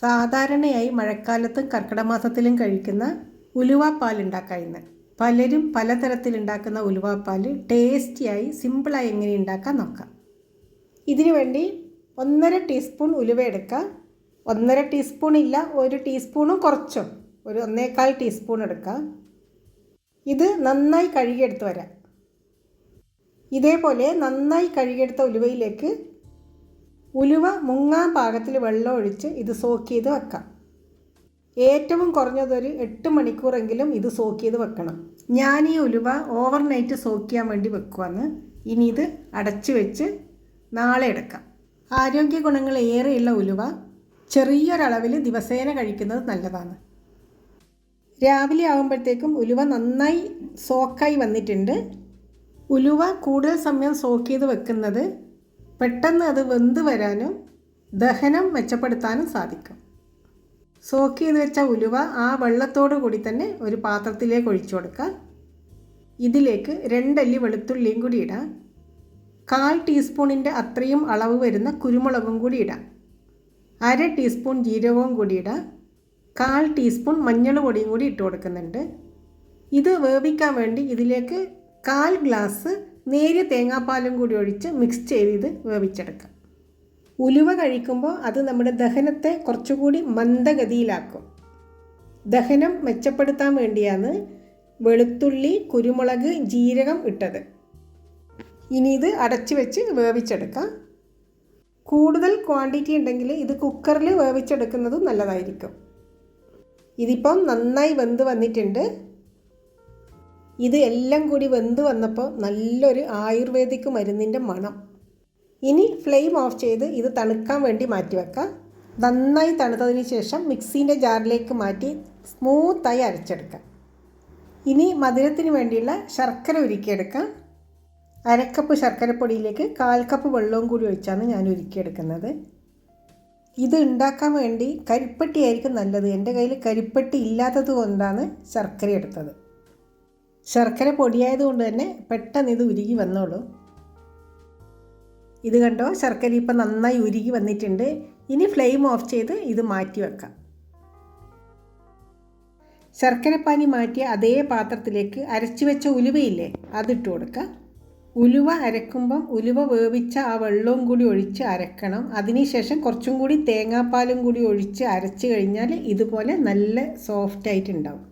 സാധാരണയായി മഴക്കാലത്തും കർക്കിടക മാസത്തിലും കഴിക്കുന്ന ഉലുവാപ്പാൽ ഉണ്ടാക്കാം ഇന്ന്. പലരും പലതരത്തിലുണ്ടാക്കുന്ന ഉലുവാപ്പാൽ ടേസ്റ്റിയായി സിമ്പിളായി എങ്ങനെ ഉണ്ടാക്കാൻ നോക്കാം. ഇതിനു വേണ്ടി 1.5 ടീസ്പൂൺ ഉലുവ എടുക്കുക. 1.5 ടീസ്പൂൺ ഇല്ല, 1 ടീസ്പൂണും കുറച്ചും, ഒരു 1.25 ടീസ്പൂൺ എടുക്കുക. ഇത് നന്നായി കഴുകിയെടുത്ത് വരാം. ഇതേപോലെ നന്നായി കഴുകിയെടുത്ത ഉലുവയിലേക്ക് ഉലുവ മുങ്ങാൻ പാകത്തിൽ വെള്ളം ഒഴിച്ച് ഇത് സോക്ക് ചെയ്ത് വെക്കാം. ഏറ്റവും കുറഞ്ഞതൊരു 8 മണിക്കൂറെങ്കിലും ഇത് സോക്ക് ചെയ്ത് വെക്കണം. ഞാൻ ഈ ഉലുവ ഓവർനൈറ്റ് സോക്ക് ചെയ്യാൻ വേണ്ടി വെക്കുവാണ്. ഇനി ഇത് അടച്ച് വെച്ച് നാളെ എടുക്കാം. ആരോഗ്യ ഗുണങ്ങൾ ഏറെയുള്ള ഉലുവ ചെറിയൊരളവിൽ ദിവസേന കഴിക്കുന്നത് നല്ലതാണ്. രാവിലെ ആകുമ്പോഴത്തേക്കും ഉലുവ നന്നായി സോക്കായി വന്നിട്ടുണ്ട്. ഉലുവ കൂടുതൽ സമയം സോക്ക് ചെയ്ത് വെക്കുന്നത് പെട്ടെന്ന് അത് വെന്ത് വരാനും ദഹനം മെച്ചപ്പെടുത്താനും സാധിക്കും. സോക്ക് ചെയ്ത് വെച്ച ഉലുവ ആ വെള്ളത്തോടു കൂടി തന്നെ ഒരു പാത്രത്തിലേക്ക് ഒഴിച്ചു കൊടുക്കുക. ഇതിലേക്ക് 2 അല്ലി വെളുത്തുള്ളിയും കൂടി ഇടാം. 1/4 ടീസ്പൂണിൻ്റെ അത്രയും അളവ് വരുന്ന കുരുമുളകും കൂടി ഇടാം. 1/2 ടീസ്പൂൺ ജീരകവും കൂടി ഇടാം. 1/4 ടീസ്പൂൺ മഞ്ഞൾ പൊടിയും കൂടി ഇട്ട് കൊടുക്കുന്നുണ്ട്. ഇത് വേവിക്കാൻ വേണ്ടി ഇതിലേക്ക് 1/4 ഗ്ലാസ് നേരിയ തേങ്ങാപ്പാലും കൂടി ഒഴിച്ച് മിക്സ് ചെയ്ത് ഇത് വേവിച്ചെടുക്കാം. ഉലുവ കഴിക്കുമ്പോൾ അത് നമ്മുടെ ദഹനത്തെ കുറച്ചുകൂടി മന്ദഗതിയിലാക്കും. ദഹനം മെച്ചപ്പെടുത്താൻ വേണ്ടിയാണ് വെളുത്തുള്ളി, കുരുമുളക്, ജീരകം ഇട്ടത്. ഇനി ഇത് അടച്ചു വെച്ച് വേവിച്ചെടുക്കാം. കൂടുതൽ ക്വാണ്ടിറ്റി ഉണ്ടെങ്കിൽ ഇത് കുക്കറിൽ വേവിച്ചെടുക്കുന്നത് നല്ലതായിരിക്കും. ഇതിപ്പം നന്നായി വെന്ത് വന്നിട്ടുണ്ട്. ഇത് എല്ലാം കൂടി വെന്ത് വന്നപ്പോൾ നല്ലൊരു ആയുർവേദിക് മരുന്നിൻ്റെ മണം. ഇനി ഫ്ലെയിം ഓഫ് ചെയ്ത് ഇത് തണുക്കാൻ വേണ്ടി മാറ്റി വെക്കാം. നന്നായി തണുത്തതിന് ശേഷം മിക്സീൻ്റെ ജാറിലേക്ക് മാറ്റി സ്മൂത്തായി അരച്ചെടുക്കാം. ഇനി മധുരത്തിന് വേണ്ടിയുള്ള ശർക്കര ഉരുക്കിയെടുക്കാം. 1/2 കപ്പ് ശർക്കരപ്പൊടിയിലേക്ക് 1/4 കപ്പ് വെള്ളവും കൂടി ഒഴിച്ചാണ് ഞാൻ ഉരുക്കിയെടുക്കുന്നത്. ഇത് ഉണ്ടാക്കാൻ വേണ്ടി കരിപ്പട്ടി ആയിരിക്കും നല്ലത്. എൻ്റെ കയ്യിൽ കരിപ്പട്ടി ഇല്ലാത്തത് കൊണ്ടാണ് ശർക്കര എടുത്തത്. ശർക്കര പൊടിയായതുകൊണ്ട് തന്നെ പെട്ടെന്ന് ഇത് ഉരുകി വന്നോളൂ. ഇത് കണ്ടോ, ശർക്കര ഇപ്പം നന്നായി ഉരുകി വന്നിട്ടുണ്ട്. ഇനി ഫ്ലെയിം ഓഫ് ചെയ്ത് ഇത് മാറ്റി വെക്കാം. ശർക്കരപ്പാനി മാറ്റിയ അതേ പാത്രത്തിലേക്ക് അരച്ചു വെച്ച ഉലുവയില്ലേ, അതിട്ട് കൊടുക്കുക. ഉലുവ അരക്കുമ്പം ഉലുവ വേവിച്ച ആ വെള്ളവും കൂടി ഒഴിച്ച് അരക്കണം. അതിനുശേഷം കുറച്ചും കൂടി തേങ്ങാപ്പാലും കൂടി ഒഴിച്ച് അരച്ച് കഴിഞ്ഞാൽ ഇതുപോലെ നല്ല സോഫ്റ്റായിട്ടുണ്ടാവും.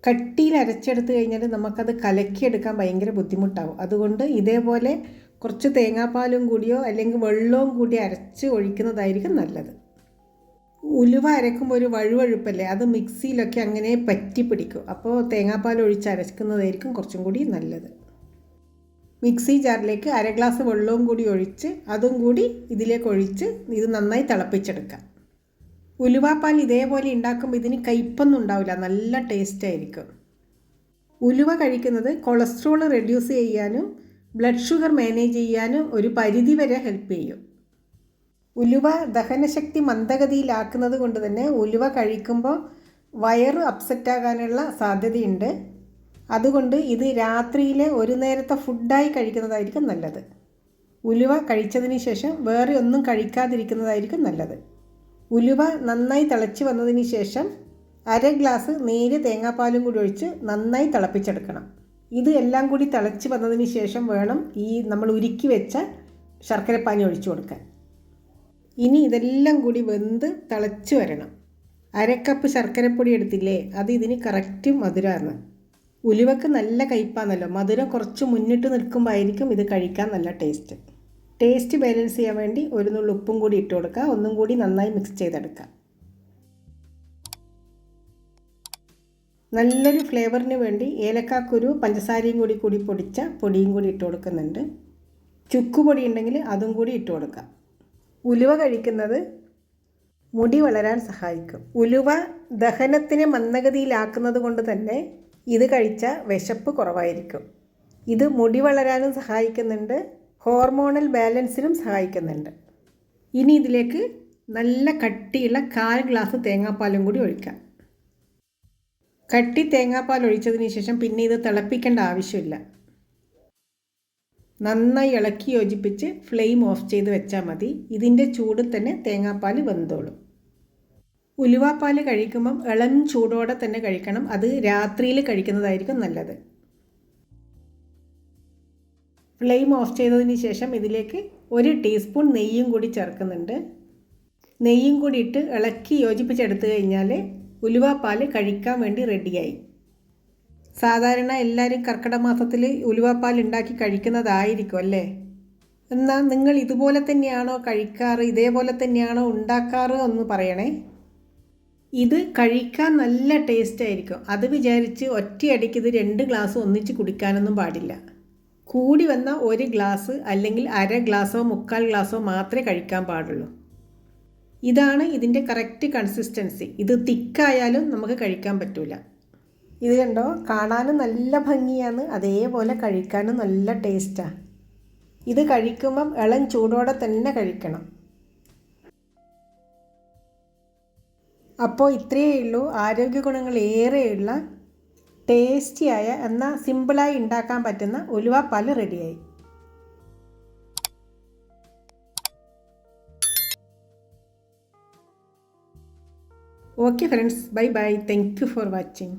കട്ടിയിൽ അരച്ചെടുത്ത് കഴിഞ്ഞാൽ നമുക്കത് കലക്കിയെടുക്കാൻ ഭയങ്കര ബുദ്ധിമുട്ടാവും. അതുകൊണ്ട് ഇതേപോലെ കുറച്ച് തേങ്ങാപ്പാലും കൂടിയോ അല്ലെങ്കിൽ വെള്ളവും കൂടി അരച്ച് ഒഴിക്കുന്നതായിരിക്കും നല്ലത്. ഉലുവ അരക്കുമ്പോൾ ഒരു വഴുവഴുപ്പല്ലേ, അത് മിക്സിയിലൊക്കെ അങ്ങനെ പറ്റി പിടിക്കും. അപ്പോൾ തേങ്ങാപ്പാൽ ഒഴിച്ച് അരക്കുന്നതായിരിക്കും കുറച്ചും കൂടി നല്ലത്. മിക്സി ജാറിലേക്ക് 1/2 ഗ്ലാസ് വെള്ളവും കൂടി ഒഴിച്ച് അതും കൂടി ഇതിലേക്ക് ഒഴിച്ച് ഇത് നന്നായി തിളപ്പിച്ചെടുക്കാം. ഉലുവാപ്പാൽ ഇതേപോലെ ഉണ്ടാക്കുമ്പോൾ ഇതിന് കയ്പ്പൊന്നും ഉണ്ടാവില്ല, നല്ല ടേസ്റ്റ് ആയിരിക്കും. ഉലുവ കഴിക്കുന്നത് കൊളസ്ട്രോൾ റെഡ്യൂസ് ചെയ്യാനും ബ്ലഡ് ഷുഗർ മാനേജ് ചെയ്യാനും ഒരു പരിധി വരെ ഹെൽപ്പ് ചെയ്യും. ഉലുവ ദഹനശക്തി മന്ദഗതിയിലാക്കുന്നത് കൊണ്ട് തന്നെ ഉലുവ കഴിക്കുമ്പോൾ വയറ് അപ്സെറ്റാകാനുള്ള സാധ്യതയുണ്ട്. അതുകൊണ്ട് ഇത് രാത്രിയിലെ ഒരു നേരത്തെ ഫുഡായി കഴിക്കുന്നതായിരിക്കും നല്ലത്. ഉലുവ കഴിച്ചതിന് ശേഷം വേറെ ഒന്നും കഴിക്കാതിരിക്കുന്നതായിരിക്കും നല്ലത്. ഉലുവ നന്നായി തിളച്ച് വന്നതിന് ശേഷം 1/2 ഗ്ലാസ് നേരിയ തേങ്ങാപ്പാലും കൂടി ഒഴിച്ച് നന്നായി തിളപ്പിച്ചെടുക്കണം. ഇത് എല്ലാം കൂടി തിളച്ച് വന്നതിന് ശേഷം വേണം ഈ നമ്മൾ ഉരുക്കി വെച്ച ശർക്കരപ്പാനി ഒഴിച്ചു കൊടുക്കാൻ. ഇനി ഇതെല്ലാം കൂടി വെന്ത് തിളച്ച് വരണം. 1/2 കപ്പ് ശർക്കരപ്പൊടി എടുത്തില്ലേ, അത് ഇതിന് കറക്റ്റ് മധുരമാണ്. ഉലുവക്ക് നല്ല കയ്പ്പാണല്ലോ, മധുരം കുറച്ച് മുന്നിട്ട് നിൽക്കുമ്പോൾ ആയിരിക്കും ഇത് കഴിക്കാൻ നല്ല ടേസ്റ്റ് ബാലൻസ് ചെയ്യാൻ വേണ്ടി ഒരു നുള്ളു ഉപ്പും കൂടി ഇട്ട് കൊടുക്കുക. ഒന്നും കൂടി നന്നായി മിക്സ് ചെയ്തെടുക്കുക. നല്ലൊരു ഫ്ലേവറിന് വേണ്ടി ഏലക്കാക്കുരു, പഞ്ചസാരയും കൂടി പൊടിച്ച പൊടിയും കൂടി ഇട്ട് കൊടുക്കുന്നുണ്ട്. ചുക്കുപൊടി ഉണ്ടെങ്കിൽ അതും കൂടി ഇട്ട് കൊടുക്കുക. ഉലുവ കഴിക്കുന്നത് മുടി വളരാൻ സഹായിക്കും. ഉലുവ ദഹനത്തിനെ മന്ദഗതിയിലാക്കുന്നത് കൊണ്ട് തന്നെ ഇത് കഴിച്ചാൽ വിശപ്പ് കുറവായിരിക്കും. ഇത് മുടി വളരാനും സഹായിക്കുന്നുണ്ട്, ഹോർമോണൽ ബാലൻസിനും സഹായിക്കുന്നുണ്ട്. ഇനി ഇതിലേക്ക് നല്ല കട്ടിയുള്ള 1/4 ഗ്ലാസ് തേങ്ങാപ്പാലും കൂടി ഒഴിക്കാം. കട്ടി തേങ്ങാപ്പാൽ ഒഴിച്ചതിന് ശേഷം പിന്നെ ഇത് തിളപ്പിക്കേണ്ട ആവശ്യമില്ല. നന്നായി ഇളക്കി യോജിപ്പിച്ച് ഫ്ലെയിം ഓഫ് ചെയ്ത് വെച്ചാൽ മതി. ഇതിൻ്റെ ചൂടിൽ തന്നെ തേങ്ങാപ്പാൽ വെന്തോളും. ഉലുവാപ്പാൽ കഴിക്കുമ്പം ഇളം ചൂടോടെ തന്നെ കഴിക്കണം. അത് രാത്രിയിൽ കഴിക്കുന്നതായിരിക്കും നല്ലത്. ഫ്ലെയിം ഓഫ് ചെയ്തതിന് ശേഷം ഇതിലേക്ക് 1 ടീസ്പൂൺ നെയ്യും കൂടി ചേർക്കുന്നുണ്ട്. നെയ്യും കൂടി ഇട്ട് ഇളക്കി യോജിപ്പിച്ചെടുത്തു കഴിഞ്ഞാൽ ഉലുവാപ്പാൽ കഴിക്കാൻ വേണ്ടി റെഡിയായി. സാധാരണ എല്ലാവരും കർക്കിടക മാസത്തിൽ ഉലുവാപ്പാൽ ഉണ്ടാക്കി കഴിക്കുന്നതായിരിക്കും അല്ലേ? എന്നാൽ നിങ്ങൾ ഇതുപോലെ തന്നെയാണോ കഴിക്കാറ്, ഇതേപോലെ തന്നെയാണോ ഉണ്ടാക്കാറ് എന്ന് പറയണേ. ഇത് കഴിക്കാൻ നല്ല ടേസ്റ്റ് ആയിരിക്കും. അത് വിചാരിച്ച് ഒറ്റയടിക്ക് ഇത് 2 ഗ്ലാസ് ഒന്നിച്ച് കുടിക്കാനൊന്നും പാടില്ല. കൂടി വന്ന 1 ഗ്ലാസ് അല്ലെങ്കിൽ അര ഗ്ലാസോ 1/4 ഗ്ലാസോ മാത്രമേ കഴിക്കാൻ പാടുള്ളൂ. ഇതാണ് ഇതിൻ്റെ കറക്റ്റ് കൺസിസ്റ്റൻസി. ഇത് തിക്കായാലും നമുക്ക് കഴിക്കാൻ പറ്റില്ല. ഇത് കണ്ടോ, കാണാനും നല്ല ഭംഗിയാണ്, അതേപോലെ കഴിക്കാനും നല്ല ടേസ്റ്റാണ്. ഇത് കഴിക്കുമ്പം ഇളം ചൂടോടെ തന്നെ കഴിക്കണം. അപ്പോൾ ഇത്രയേ ഉള്ളൂ. ആരോഗ്യ ഗുണങ്ങൾ ഏറെയുള്ള ടേസ്റ്റിയായ എന്നാൽ സിമ്പിളായി ഉണ്ടാക്കാൻ പറ്റുന്ന ഉലുവാപ്പാൽ റെഡിയായി. Okay friends, bye bye. Thank you for watching.